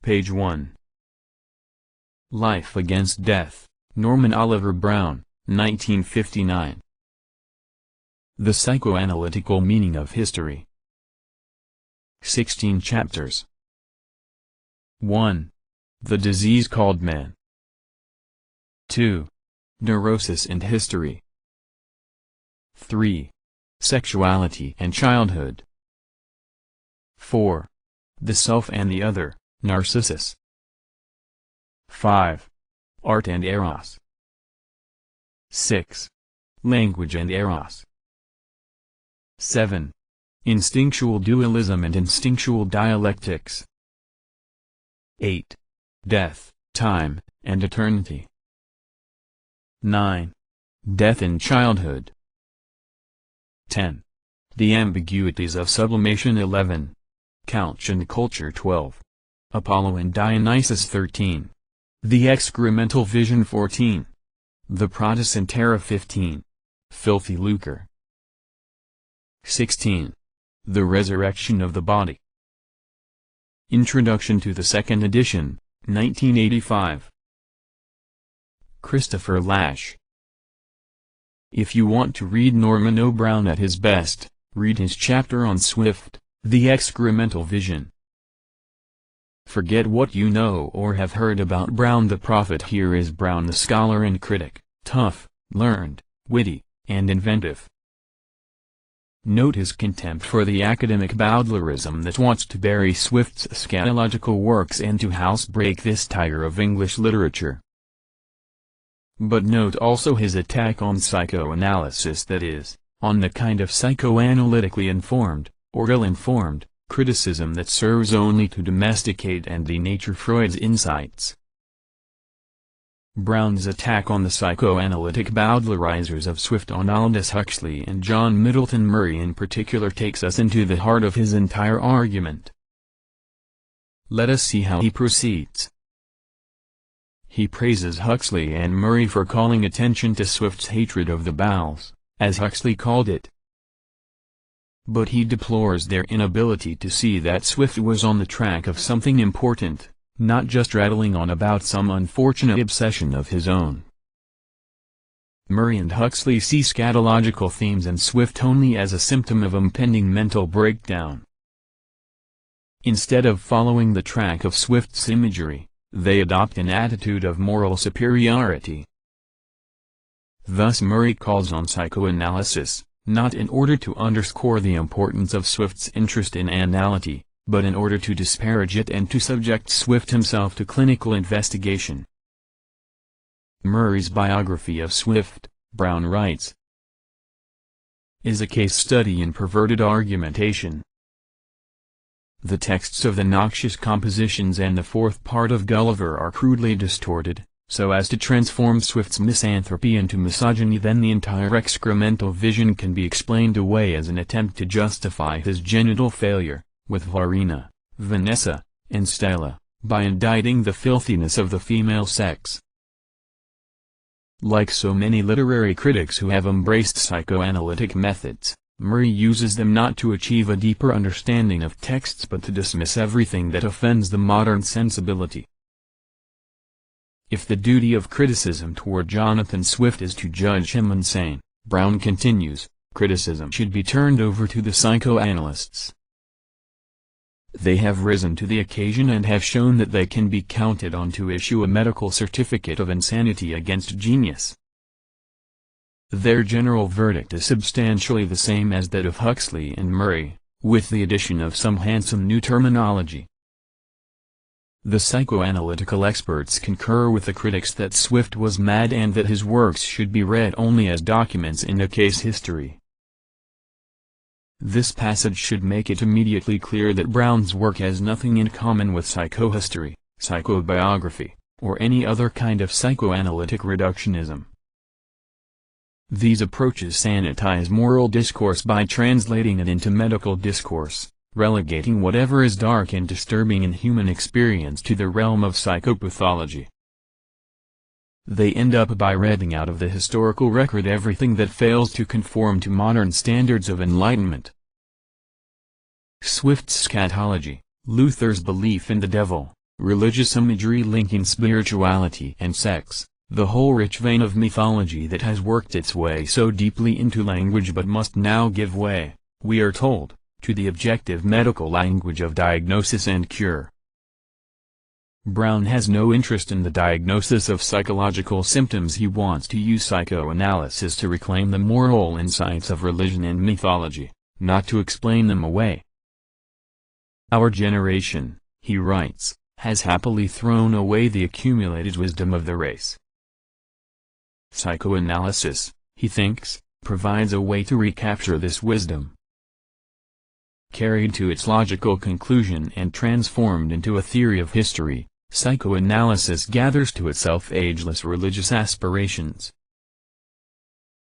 Page 1. Life Against Death, Norman Oliver Brown, 1959. The Psychoanalytical Meaning of History. 16 chapters. 1. The Disease Called Man. 2. Neurosis and History. 3. Sexuality and Childhood. 4. The Self and the Other, Narcissus. 5. Art and Eros. 6. Language and Eros. 7. Instinctual Dualism and Instinctual Dialectics. 8. Death, Time, and Eternity. 9. Death in Childhood. 10. The Ambiguities of Sublimation. 11. Couch and Culture. 12. Apollo and Dionysus. 13. The Excremental Vision. 14. The Protestant Era. 15. Filthy Lucre. 16. The Resurrection of the Body. Introduction to the Second Edition, 1985. Christopher Lasch. If you want to read Norman O. Brown at his best, read his chapter on Swift, The Excremental Vision. Forget what you know or have heard about Brown the prophet. Here is Brown the scholar and critic, tough, learned, witty, and inventive. Note his contempt for the academic Bowdlerism that wants to bury Swift's scatological works and to housebreak this tiger of English literature. But note also his attack on psychoanalysis, that is, on the kind of psychoanalytically informed, or ill-informed, criticism that serves only to domesticate and denature Freud's insights. Brown's attack on the psychoanalytic Bowdlerizers of Swift, on Aldous Huxley and John Middleton Murray in particular, takes us into the heart of his entire argument. Let us see how he proceeds. He praises Huxley and Murray for calling attention to Swift's hatred of the bowels, as Huxley called it. But he deplores their inability to see that Swift was on the track of something important, not just rattling on about some unfortunate obsession of his own. Murray and Huxley see scatological themes in Swift only as a symptom of impending mental breakdown. Instead of following the track of Swift's imagery, they adopt an attitude of moral superiority. Thus Murray calls on psychoanalysis, not in order to underscore the importance of Swift's interest in anality, but in order to disparage it and to subject Swift himself to clinical investigation. Murray's biography of Swift, Brown writes, is a case study in perverted argumentation. The texts of the noxious compositions and the fourth part of Gulliver are crudely distorted, so as to transform Swift's misanthropy into misogyny. Then the entire Excremental Vision can be explained away as an attempt to justify his genital failure, with Varina, Vanessa, and Stella, by indicting the filthiness of the female sex. Like so many literary critics who have embraced psychoanalytic methods, Murray uses them not to achieve a deeper understanding of texts but to dismiss everything that offends the modern sensibility. If the duty of criticism toward Jonathan Swift is to judge him insane, Brown continues, criticism should be turned over to the psychoanalysts. They have risen to the occasion and have shown that they can be counted on to issue a medical certificate of insanity against genius. Their general verdict is substantially the same as that of Huxley and Murray, with the addition of some handsome new terminology. The psychoanalytical experts concur with the critics that Swift was mad and that his works should be read only as documents in a case history. This passage should make it immediately clear that Brown's work has nothing in common with psychohistory, psychobiography, or any other kind of psychoanalytic reductionism. These approaches sanitize moral discourse by translating it into medical discourse, relegating whatever is dark and disturbing in human experience to the realm of psychopathology. They end up by reading out of the historical record everything that fails to conform to modern standards of enlightenment. Swift's scatology, Luther's belief in the devil, religious imagery linking spirituality and sex, the whole rich vein of mythology that has worked its way so deeply into language but must now give way, we are told, to the objective medical language of diagnosis and cure. Brown has no interest in the diagnosis of psychological symptoms. He wants to use psychoanalysis to reclaim the moral insights of religion and mythology, not to explain them away. Our generation, he writes, has happily thrown away the accumulated wisdom of the race. Psychoanalysis, he thinks, provides a way to recapture this wisdom. Carried to its logical conclusion and transformed into a theory of history, psychoanalysis gathers to itself ageless religious aspirations.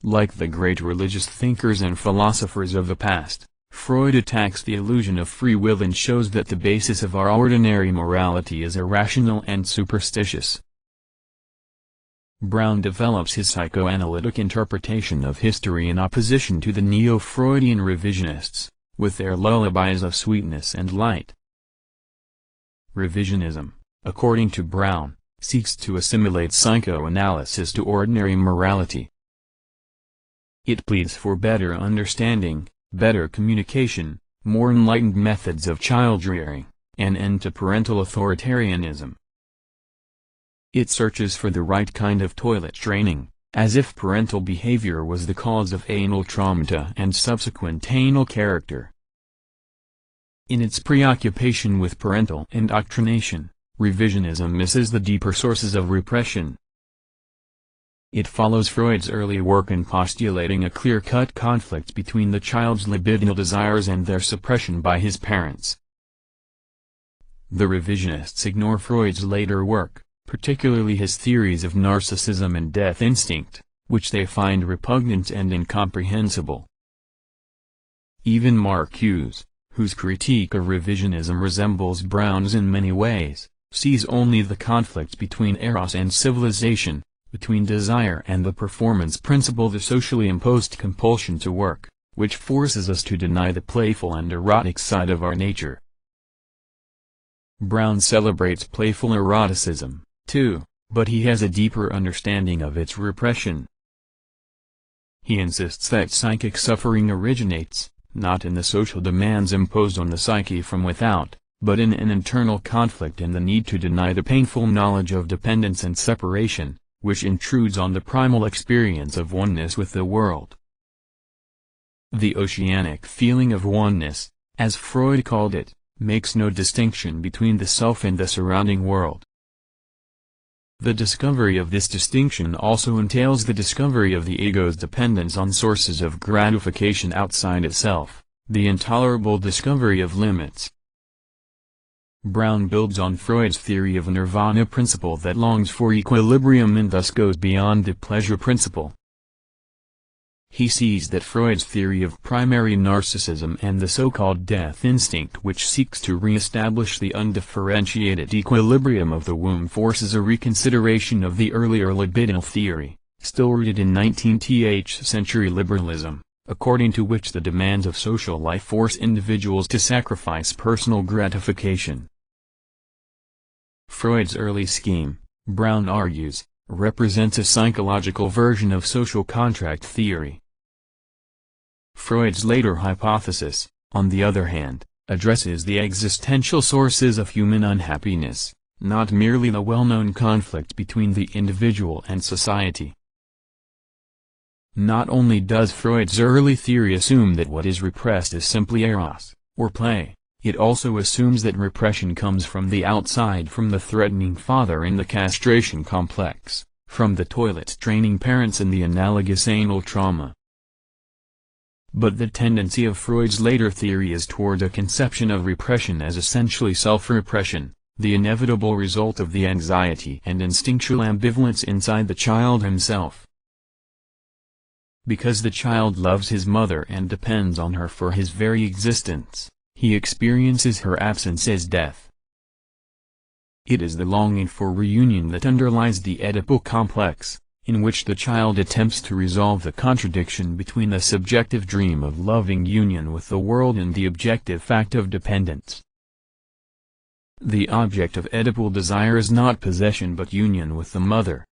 Like the great religious thinkers and philosophers of the past, Freud attacks the illusion of free will and shows that the basis of our ordinary morality is irrational and superstitious. Brown develops his psychoanalytic interpretation of history in opposition to the neo-Freudian revisionists, with their lullabies of sweetness and light. Revisionism, according to Brown, seeks to assimilate psychoanalysis to ordinary morality. It pleads for better understanding, better communication, more enlightened methods of child-rearing, an end to parental authoritarianism. It searches for the right kind of toilet training, as if parental behavior was the cause of anal traumata and subsequent anal character. In its preoccupation with parental indoctrination, revisionism misses the deeper sources of repression. It follows Freud's early work in postulating a clear-cut conflict between the child's libidinal desires and their suppression by his parents. The revisionists ignore Freud's later work, particularly his theories of narcissism and death instinct, which they find repugnant and incomprehensible. Even Marcuse, whose critique of revisionism resembles Brown's in many ways, sees only the conflict between Eros and civilization, between desire and the performance principle, the socially imposed compulsion to work, which forces us to deny the playful and erotic side of our nature. Brown celebrates playful eroticism, too, but he has a deeper understanding of its repression. He insists that psychic suffering originates, not in the social demands imposed on the psyche from without, but in an internal conflict and the need to deny the painful knowledge of dependence and separation, which intrudes on the primal experience of oneness with the world. The oceanic feeling of oneness, as Freud called it, makes no distinction between the self and the surrounding world. The discovery of this distinction also entails the discovery of the ego's dependence on sources of gratification outside itself, the intolerable discovery of limits. Brown builds on Freud's theory of a nirvana principle that longs for equilibrium and thus goes beyond the pleasure principle. He sees that Freud's theory of primary narcissism and the so-called death instinct, which seeks to re-establish the undifferentiated equilibrium of the womb, forces a reconsideration of the earlier libidinal theory, still rooted in 19th century liberalism, according to which the demands of social life force individuals to sacrifice personal gratification. Freud's early scheme, Brown argues, represents a psychological version of social contract theory. Freud's later hypothesis, on the other hand, addresses the existential sources of human unhappiness, not merely the well-known conflict between the individual and society. Not only does Freud's early theory assume that what is repressed is simply eros, or play, it also assumes that repression comes from the outside, from the threatening father in the castration complex, from the toilet-training parents in the analogous anal trauma. But the tendency of Freud's later theory is toward a conception of repression as essentially self-repression, the inevitable result of the anxiety and instinctual ambivalence inside the child himself. Because the child loves his mother and depends on her for his very existence, he experiences her absence as death. It is the longing for reunion that underlies the Oedipal complex, in which the child attempts to resolve the contradiction between the subjective dream of loving union with the world and the objective fact of dependence. The object of Oedipal desire is not possession but union with the mother.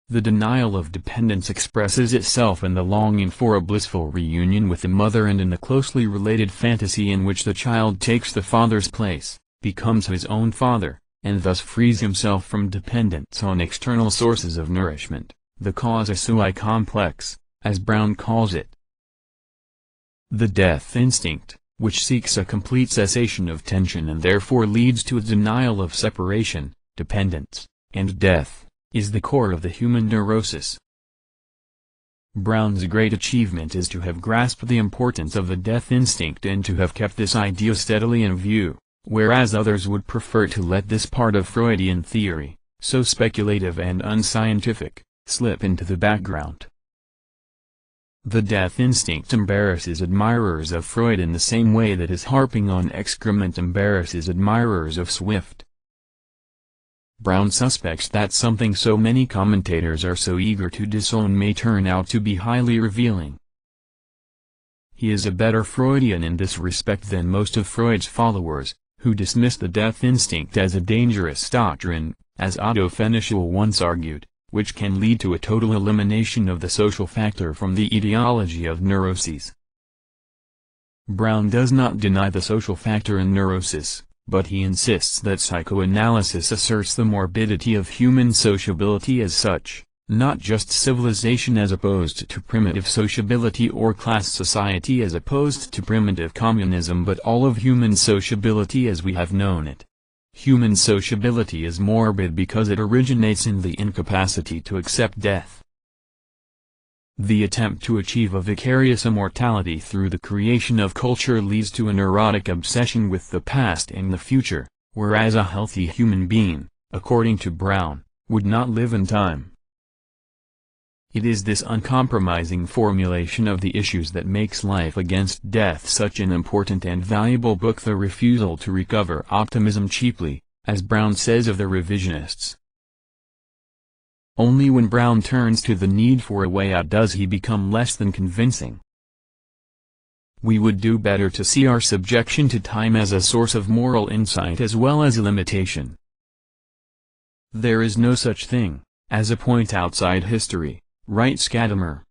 The denial of dependence expresses itself in the longing for a blissful reunion with the mother and in the closely related fantasy in which the child takes the father's place, becomes his own father, and thus frees himself from dependence on external sources of nourishment, the cause-sui complex, as Brown calls it. The death instinct, which seeks a complete cessation of tension and therefore leads to a denial of separation, dependence, and death, is the core of the human neurosis. Brown's great achievement is to have grasped the importance of the death instinct and to have kept this idea steadily in view, whereas others would prefer to let this part of Freudian theory, so speculative and unscientific, slip into the background. The death instinct embarrasses admirers of Freud in the same way that his harping on excrement embarrasses admirers of Swift. Brown suspects that something so many commentators are so eager to disown may turn out to be highly revealing. He is a better Freudian in this respect than most of Freud's followers, who dismiss the death instinct as a dangerous doctrine, as Otto Fenichel once argued, which can lead to a total elimination of the social factor from the etiology of neuroses. Brown does not deny the social factor in neurosis, but he insists that psychoanalysis asserts the morbidity of human sociability as such, not just civilization as opposed to primitive sociability or class society as opposed to primitive communism but all of human sociability as we have known it. Human sociability is morbid because it originates in the incapacity to accept death. The attempt to achieve a vicarious immortality through the creation of culture leads to a neurotic obsession with the past and the future, whereas a healthy human being, according to Brown, would not live in time. It is this uncompromising formulation of the issues that makes Life Against Death such an important and valuable book. The refusal to recover optimism cheaply, as Brown says of the revisionists. Only when Brown turns to the need for a way out does he become less than convincing. We would do better to see our subjection to time as a source of moral insight as well as a limitation. There is no such thing as a point outside history, writes Gadamer.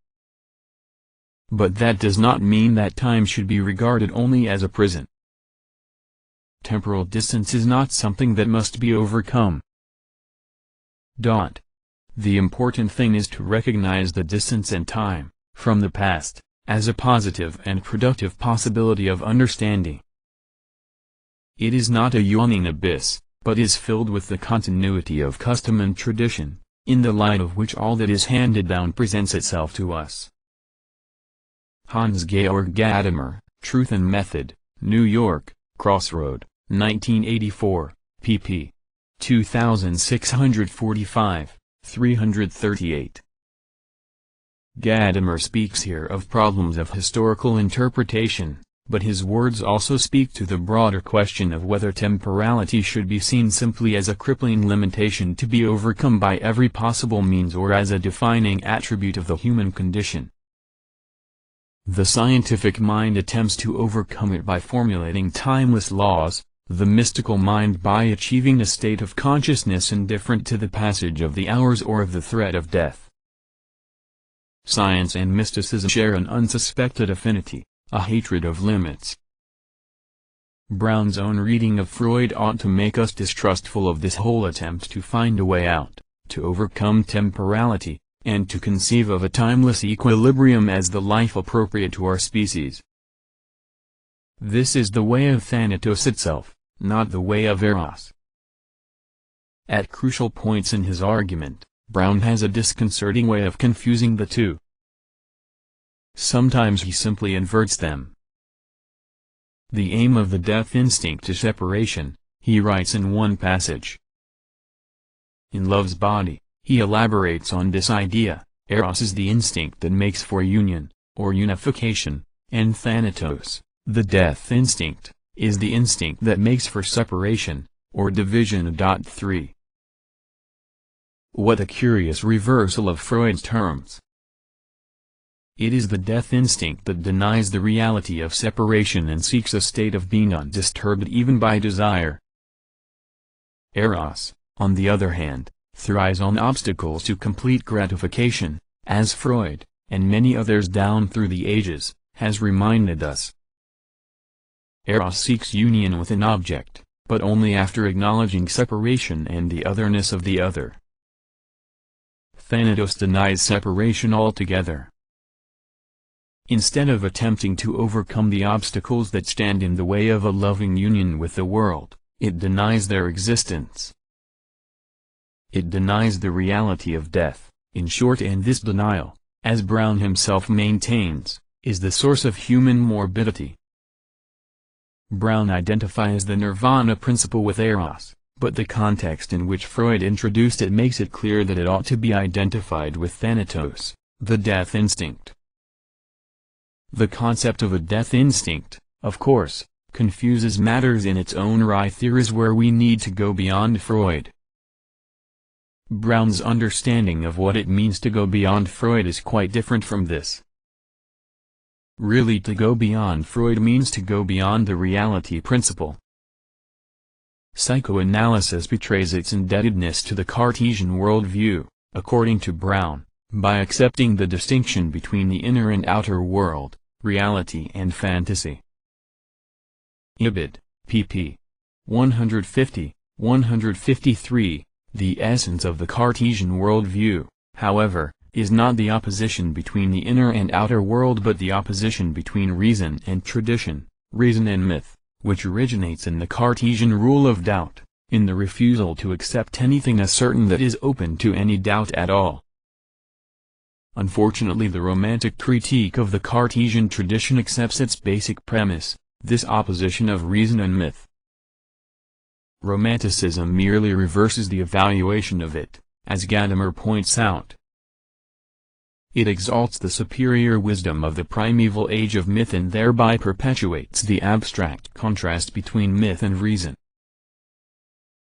But that does not mean that time should be regarded only as a prison. Temporal distance is not something that must be overcome. The important thing is to recognize the distance and time, from the past, as a positive and productive possibility of understanding. It is not a yawning abyss, but is filled with the continuity of custom and tradition, in the light of which all that is handed down presents itself to us. Hans-Georg Gadamer, Truth and Method, New York, Crossroad, 1984, pp. 2645, 338. Gadamer speaks here of problems of historical interpretation, but his words also speak to the broader question of whether temporality should be seen simply as a crippling limitation to be overcome by every possible means or as a defining attribute of the human condition. The scientific mind attempts to overcome it by formulating timeless laws, the mystical mind by achieving a state of consciousness indifferent to the passage of the hours or of the threat of death. Science and mysticism share an unsuspected affinity, a hatred of limits. Brown's own reading of Freud ought to make us distrustful of this whole attempt to find a way out, to overcome temporality, and to conceive of a timeless equilibrium as the life appropriate to our species. This is the way of Thanatos itself, not the way of Eros. At crucial points in his argument, Brown has a disconcerting way of confusing the two. Sometimes he simply inverts them. The aim of the death instinct is separation, he writes in one passage. In Love's Body, he elaborates on this idea. Eros is the instinct that makes for union, or unification, and Thanatos, the death instinct, is the instinct that makes for separation, or division. 3. What a curious reversal of Freud's terms. It is the death instinct that denies the reality of separation and seeks a state of being undisturbed even by desire, Eros, on the other hand, thrives on obstacles to complete gratification, as Freud, and many others down through the ages, has reminded us. Eros seeks union with an object, but only after acknowledging separation and the otherness of the other. Thanatos denies separation altogether. Instead of attempting to overcome the obstacles that stand in the way of a loving union with the world, it denies their existence. It denies the reality of death, in short, and this denial, as Brown himself maintains, is the source of human morbidity. Brown identifies the nirvana principle with Eros, but the context in which Freud introduced it makes it clear that it ought to be identified with Thanatos, the death instinct. The concept of a death instinct, of course, confuses matters in its own right. Here is where we need to go beyond Freud. Brown's understanding of what it means to go beyond Freud is quite different from this. Really, to go beyond Freud means to go beyond the reality principle. Psychoanalysis betrays its indebtedness to the Cartesian worldview, according to Brown, by accepting the distinction between the inner and outer world, reality and fantasy. Ibid, pp. 150, 153. The essence of the Cartesian worldview, however, is not the opposition between the inner and outer world but the opposition between reason and tradition, reason and myth, which originates in the Cartesian rule of doubt, in the refusal to accept anything as certain that is open to any doubt at all. Unfortunately, the Romantic critique of the Cartesian tradition accepts its basic premise, this opposition of reason and myth. Romanticism merely reverses the evaluation of it, as Gadamer points out. It exalts the superior wisdom of the primeval age of myth and thereby perpetuates the abstract contrast between myth and reason.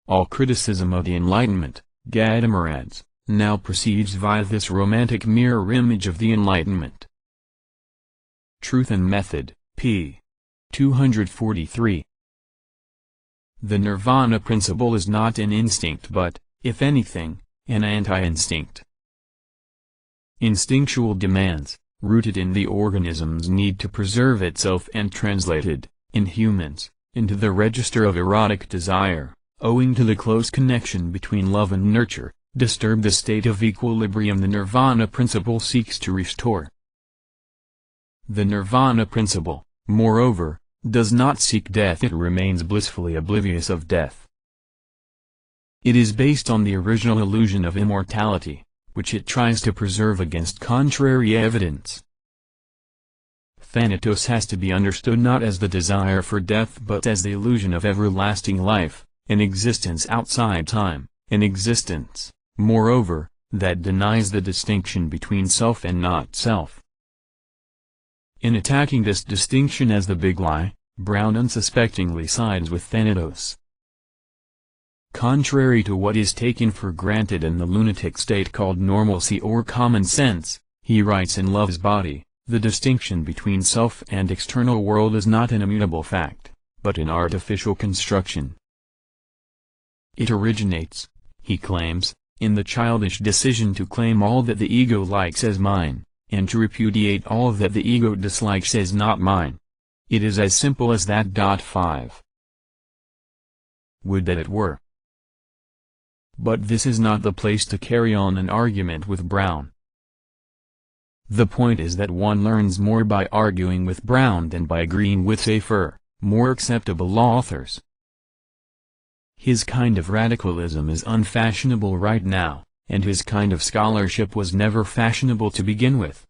All criticism of the Enlightenment, Gadamer adds, now proceeds via this romantic mirror image of the Enlightenment. Truth and Method, p. 243. The nirvana principle is not an instinct but, if anything, an anti-instinct. Instinctual demands, rooted in the organism's need to preserve itself and translated, in humans, into the register of erotic desire, owing to the close connection between love and nurture, disturb the state of equilibrium the nirvana principle seeks to restore. The nirvana principle, moreover, does not seek death. It remains blissfully oblivious of death. It is based on the original illusion of immortality, which it tries to preserve against contrary evidence. Thanatos has to be understood not as the desire for death but as the illusion of everlasting life, an existence outside time, an existence, moreover, that denies the distinction between self and not self. In attacking this distinction as the big lie, Brown unsuspectingly sides with Thanatos. Contrary to what is taken for granted in the lunatic state called normalcy or common sense, he writes in Love's Body, the distinction between self and external world is not an immutable fact, but an artificial construction. It originates, he claims, in the childish decision to claim all that the ego likes as mine, and to repudiate all that the ego dislikes as not mine. It is as simple as that. 5. Would that it were. But this is not the place to carry on an argument with Brown. The point is that one learns more by arguing with Brown than by agreeing with safer, more acceptable authors. His kind of radicalism is unfashionable right now, and his kind of scholarship was never fashionable to begin with.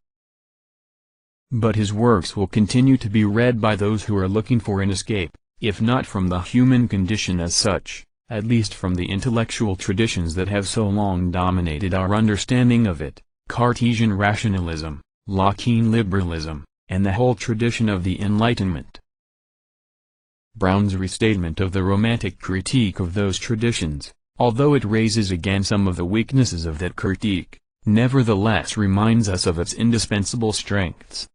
But his works will continue to be read by those who are looking for an escape, if not from the human condition as such, at least from the intellectual traditions that have so long dominated our understanding of it, Cartesian rationalism, Lockean liberalism, and the whole tradition of the Enlightenment. Brown's restatement of the Romantic critique of those traditions, although it raises again some of the weaknesses of that critique, nevertheless reminds us of its indispensable strengths.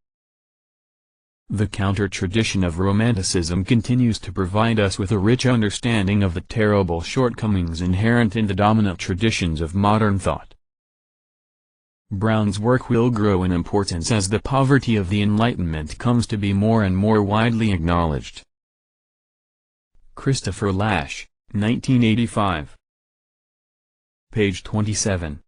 The counter-tradition of Romanticism continues to provide us with a rich understanding of the terrible shortcomings inherent in the dominant traditions of modern thought. Brown's work will grow in importance as the poverty of the Enlightenment comes to be more and more widely acknowledged. Christopher Lasch, 1985. Page 27.